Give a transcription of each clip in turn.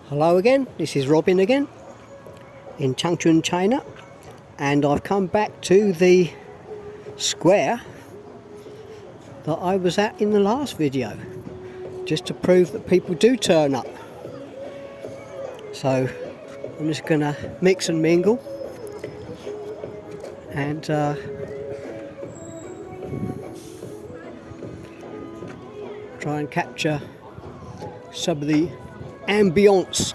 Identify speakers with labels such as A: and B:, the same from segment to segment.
A: Hello again, this is Robin again in Changchun, China, and I've come back to the square that I was at in the last video, just to prove that people do turn up. So I'm just going to mix and mingle and try and capture some of the ambience.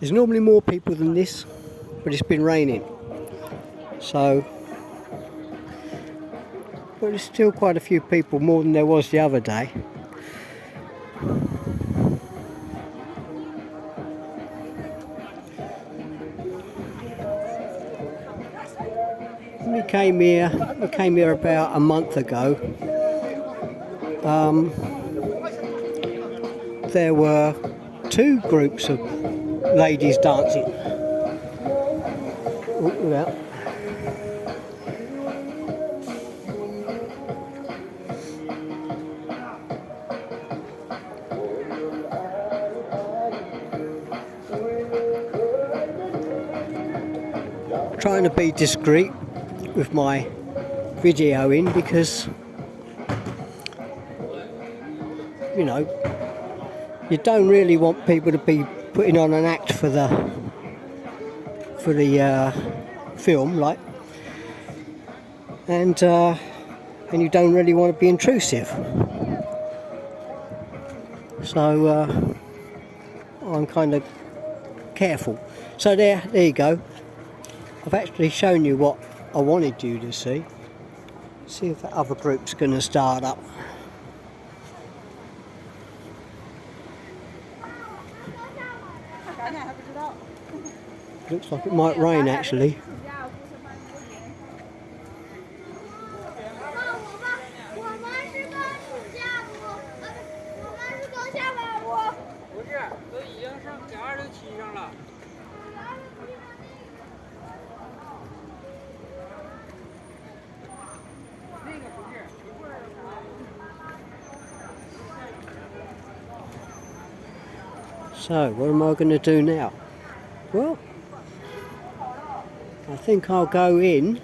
A: There's normally more people than this, but it's been raining, so but there's still quite a few people, more than there was the other day. We came here about a month ago. There were two groups of ladies dancing. Oh, look out. Trying to be discreet with my videoing because, you know, you don't really want people to be putting on an act for the film, like, and you don't really want to be intrusive. So I'm kind of careful. So there you go. I've actually shown you what I wanted you to see. See if that other group's going to start up. Looks like it might rain actually. So what am I going to do now? Well, I think I'll go in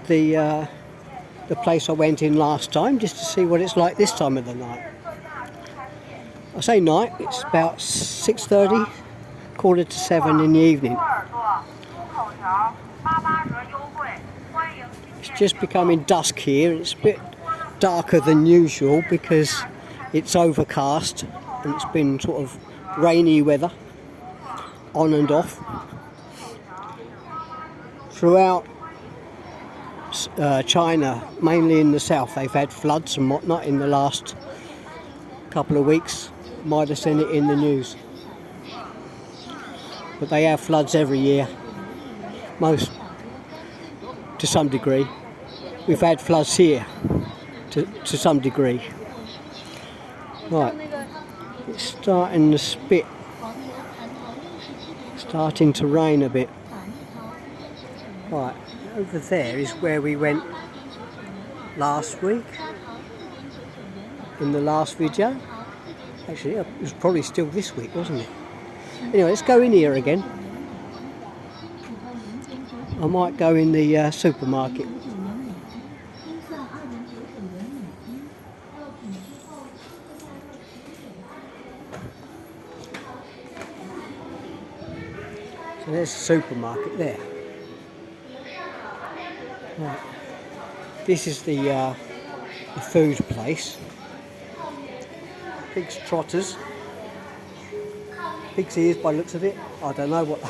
A: the place I went in last time, just to see what it's like this time of the night. I say night, it's about 6:30, quarter to 7 in the evening. It's just becoming dusk here, and it's a bit darker than usual because it's overcast and it's been sort of rainy weather on and off throughout China, mainly in the south. They've had floods and whatnot in the last couple of weeks. Might have seen it in the news, but they have floods every year, most to some degree. We've had floods here to some degree. Right, it's starting to spit, starting to rain a bit. Right, over there is where we went last week in the last video. Actually, it was probably still this week, wasn't it? Anyway, let's go in here again. I might go in the supermarket. So there's the supermarket there. Right. This is the food place. Pig's trotters. Pig's ears by the looks of it. I don't know what.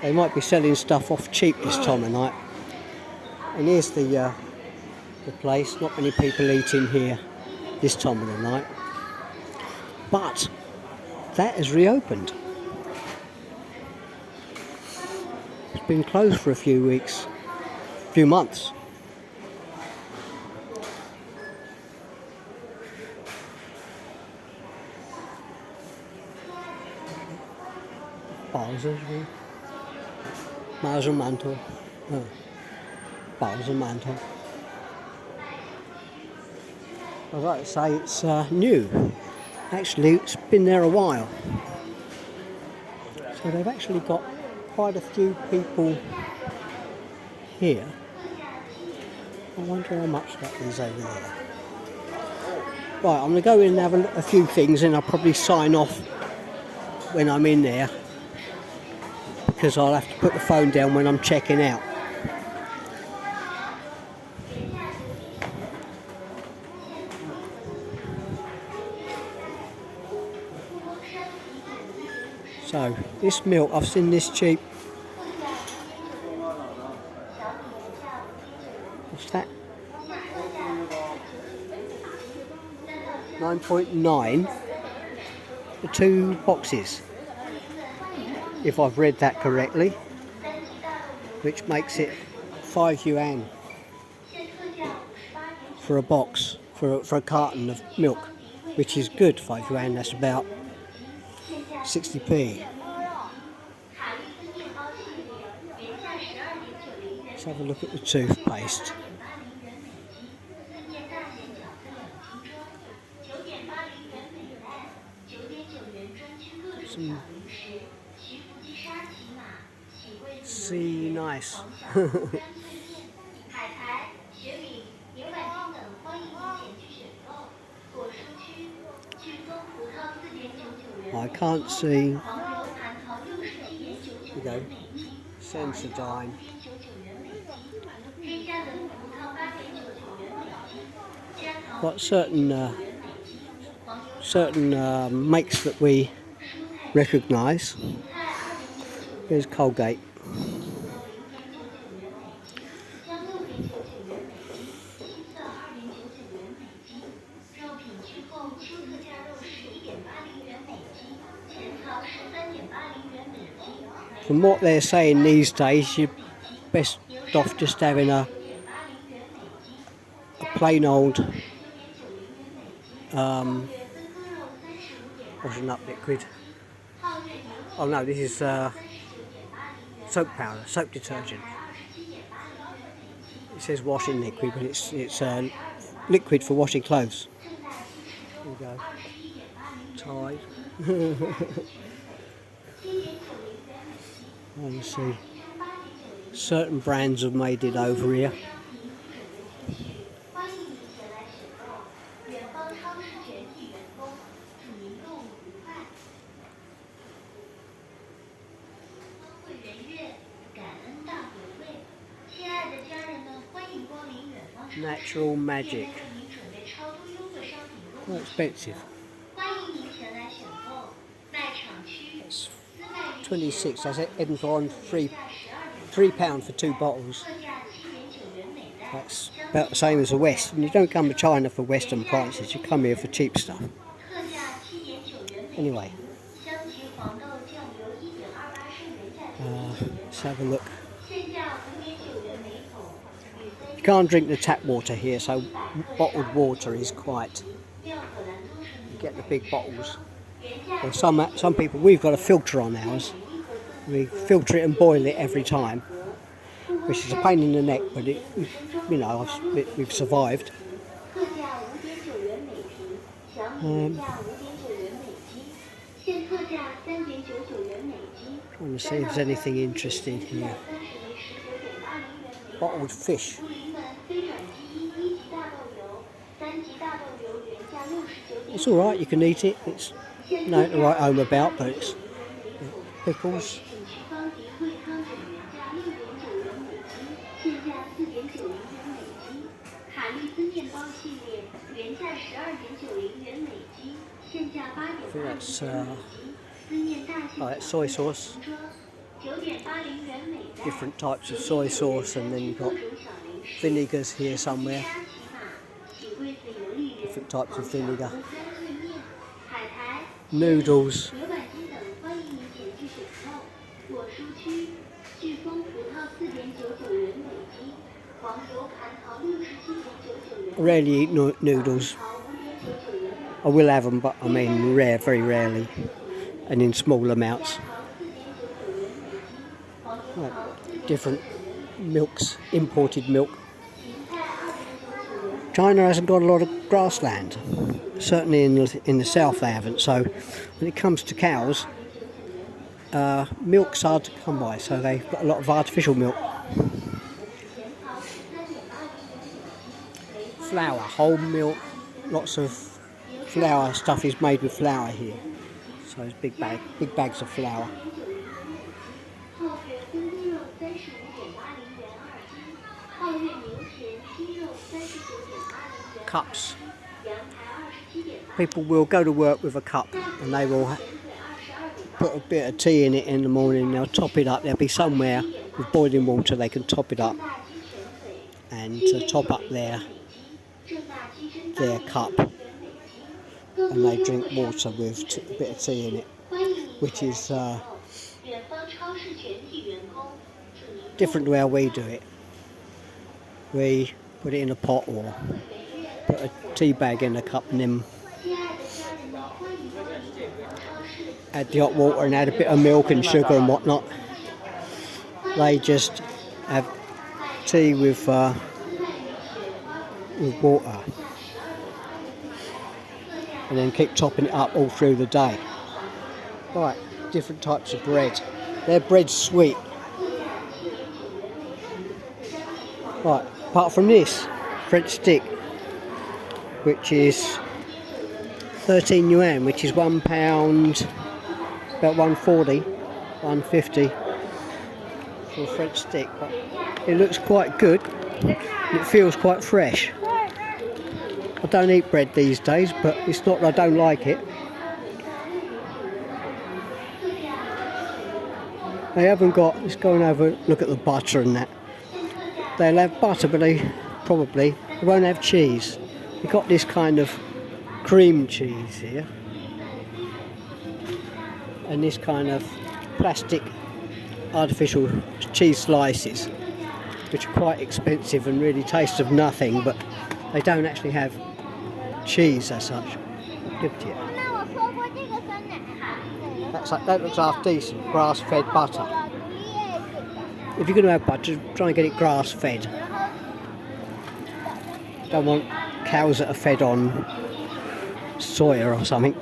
A: They might be selling stuff off cheap this time of night. And here's the place. Not many people eat in here this time of the night. But that has reopened. It's been closed for a few weeks, few months. 包子是不是？马铃薯馒头，包子馒头。I'd like to say it's new. Actually, it's been there a while. So they've actually got quite a few people here. I wonder how much that is over there. Right, I'm going to go in and have a few things, and I'll probably sign off when I'm in there, because I'll have to put the phone down when I'm checking out. So, this milk, I've seen this cheap. What's that? 9.9 for 2 boxes, if I've read that correctly, which makes it 5 yuan for a box, for a carton of milk, which is good. 5 yuan, that's about 60p. Let's have a look at the toothpaste. See, nice. I can't see. Here we go. Sensodyne. Got certain makes that we recognise. Here's Colgate. From what they're saying these days, you're best off just having a plain old washing up liquid. Oh no, this is soap powder, soap detergent. It says washing liquid, but it's liquid for washing clothes. There we go. Tide. You see, certain brands have made it over here. Natural Magic. Quite expensive. It's 26. I said Edenthorne, £3 for 2 bottles. That's about the same as the West. And you don't come to China for Western prices. You come here for cheap stuff. Anyway, let's have a look. You can't drink the tap water here, so bottled water is quite. You get the big bottles. Well, some people, we've got a filter on ours. We filter it and boil it every time, which is a pain in the neck, but it, you know, we've survived. Trying to see if there's anything interesting here. Bottled fish. It's alright, you can eat it. It's nothing to write home about, but it's pickles. I think that's soy sauce. Different types of soy sauce, and then you've got vinegars here somewhere. Different types of vinegar. Noodles. I rarely eat noodles. I will have them, but I mean very rarely, and in small amounts. Right. Different milks, imported milk. China hasn't got a lot of grassland. Certainly in the south they haven't. So when it comes to cows, milk's hard to come by. So they've got a lot of artificial milk. Flour, whole milk, lots of flour stuff is made with flour here. So it's big bags of flour. Cups. People will go to work with a cup and they will put a bit of tea in it in the morning. They'll top it up. There'll be somewhere with boiling water they can top it up and top up their cup, and they drink water with a bit of tea in it, which is different to how we do it. We put it in a pot or put a tea bag in a cup and then add the hot water and add a bit of milk and sugar and whatnot. They just have tea with water and then keep topping it up all through the day. Right, different types of bread. Their bread's sweet. Right, apart from this, French stick, which is 13 yuan, which is £1, about 140, 150 for a French stick, but it looks quite good and it feels quite fresh. I don't eat bread these days, but it's not that I don't like it. They haven't got, let's go and have a look at the butter and that. They'll have butter, but they won't have cheese. We've got this kind of cream cheese here, and this kind of plastic artificial cheese slices, which are quite expensive and really taste of nothing, but they don't actually have cheese as such. Give it to you. That looks half decent, grass-fed butter. If you're going to have butter, try and get it grass-fed. Don't want cows that are fed on soya or something.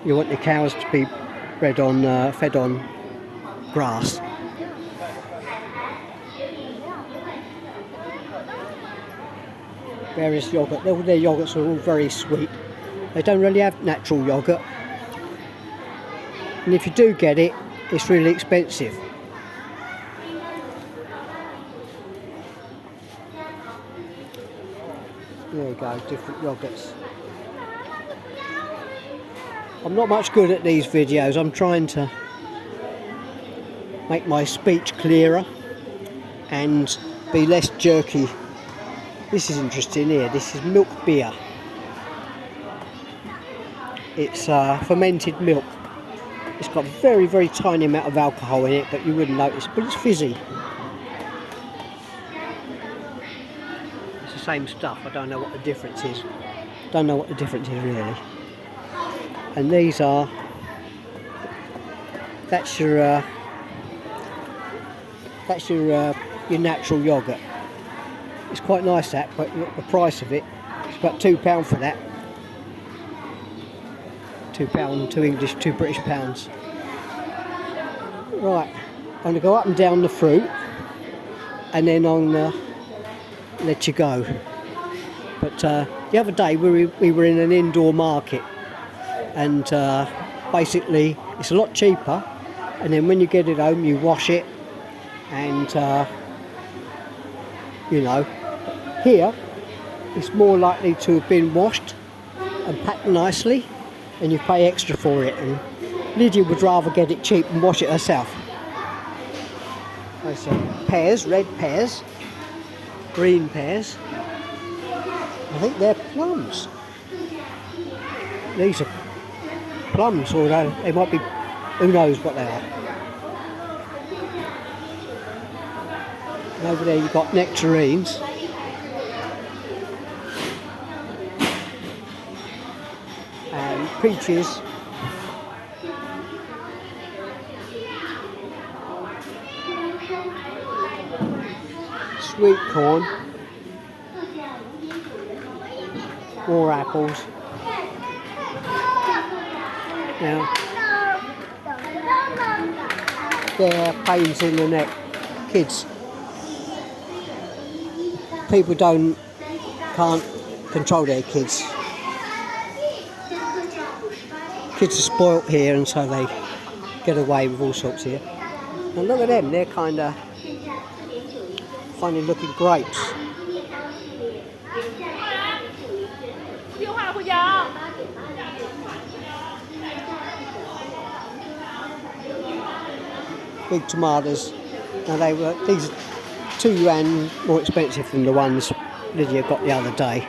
A: You want the cows to be fed on grass. Various yoghurt. All their yoghurts are all very sweet. They don't really have natural yoghurt, and if you do get it, it's really expensive. There you go, different yoghurts. I'm not much good at these videos. I'm trying to make my speech clearer and be less jerky. This is interesting here. This is milk beer. It's fermented milk. It's got a very, very tiny amount of alcohol in it, but you wouldn't notice. But it's fizzy. It's the same stuff. I don't know what the difference is. Don't know what the difference is really. And these are. That's your natural yogurt. It's quite nice that, but look, the price of it, it's about £2 for that. £2, two British pounds. Right, I'm going to go up and down the fruit, and then I'm going to let you go. But the other day we were in an indoor market, and basically it's a lot cheaper, and then when you get it home you wash it, and you know, here it's more likely to have been washed and packed nicely, and you pay extra for it, and Lydia would rather get it cheap and wash it herself. There's some pears, red pears, green pears. I think they're plums. These are plums, or they might be, who knows what they are. And over there you've got nectarines. And peaches. sweet corn, more apples. Now, they're pains in the neck, kids. People can't control their kids. Kids are spoilt here, and so they get away with all sorts here. And look at them, they're kind of funny looking grapes. Big tomatoes. Now these are £2 more expensive than the ones Lydia got the other day,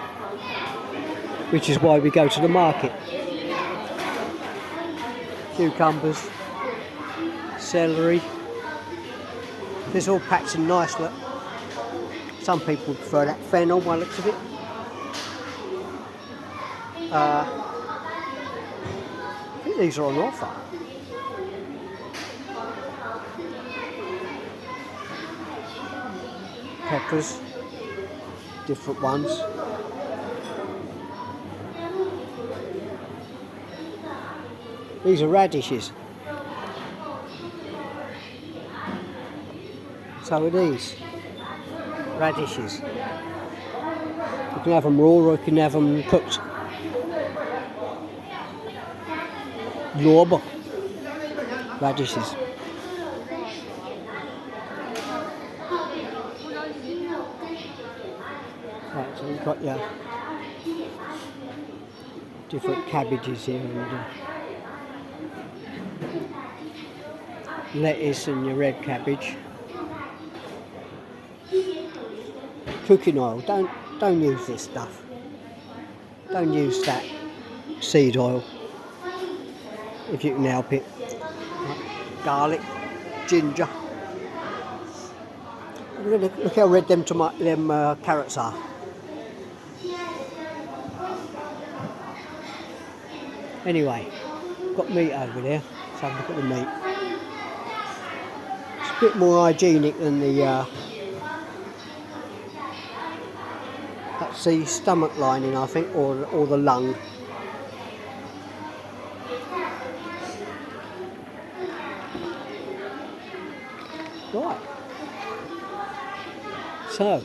A: which is why we go to the market. Cucumbers, celery. This all packed in nice. Look. Some people prefer that fennel by the looks of it. I think these are on offer. Peppers, different ones. These are radishes. So are these. Radishes. You can have them raw or you can have them cooked. Lorba. Radishes. Right, so you've got your different cabbages here and lettuce and your red cabbage. Cooking oil, don't use this stuff. Don't use that seed oil if you can help it. Garlic, ginger. Look how red them carrots are. Anyway, got meat over there. Let's have a look at the meat. It's a bit more hygienic than that's the stomach lining, I think, or the lung. Right. So.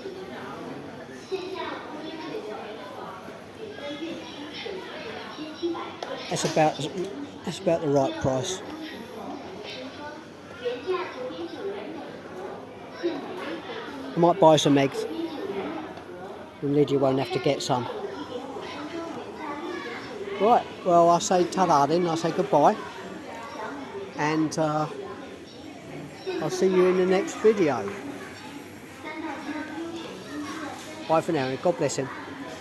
A: That's about the right price. I might buy some eggs, and Lydia won't have to get some. Right, well, I say ta-da then, I say goodbye, and I'll see you in the next video. Bye for now, and God bless him.